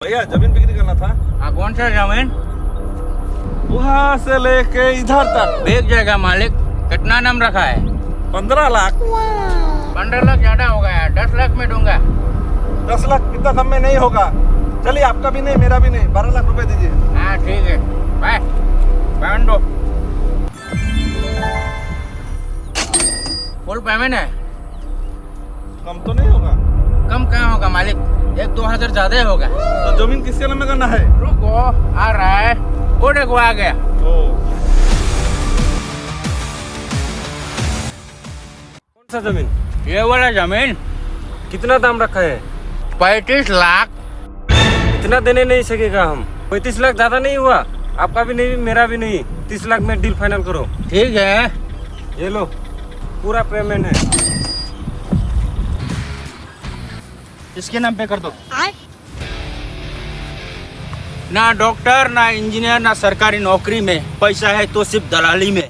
भैया जमीन बिक्री करना था। हाँ, कौन सा जमीन? वहाँ से लेके इधर तक बेच जाएगा मालिक। कितना नाम रखा है? 15 लाख। 15 लाख ज्यादा हो गया, 10 लाख में दूंगा। 10 लाख इतना कम में नहीं होगा। चलिए आपका भी नहीं मेरा भी नहीं, 12 लाख रुपए दीजिए। हाँ ठीक है, बाय। पेमेंट दो। फुल पेमेंट है। कम तो नहीं होगा? कम कहाँ होगा मालिक, 1-2 हजार ज्यादा होगा। तो जमीन किसके नाम में करना है? रुको, आ रहा है। वो देखो आ गया। कौन सा जमीन? ये वाला जमीन कितना दाम रखा है? 35 लाख। इतना देने नहीं सकेगा हम। 35 लाख ज्यादा नहीं हुआ? आपका भी नहीं मेरा भी नहीं, 30 लाख में डील फाइनल करो। ठीक है, ये लो, पूरा पेमेंट है। इसके नाम पे कर दो। ना डॉक्टर, ना इंजीनियर, ना सरकारी नौकरी में पैसा है तो सिर्फ दलाली में।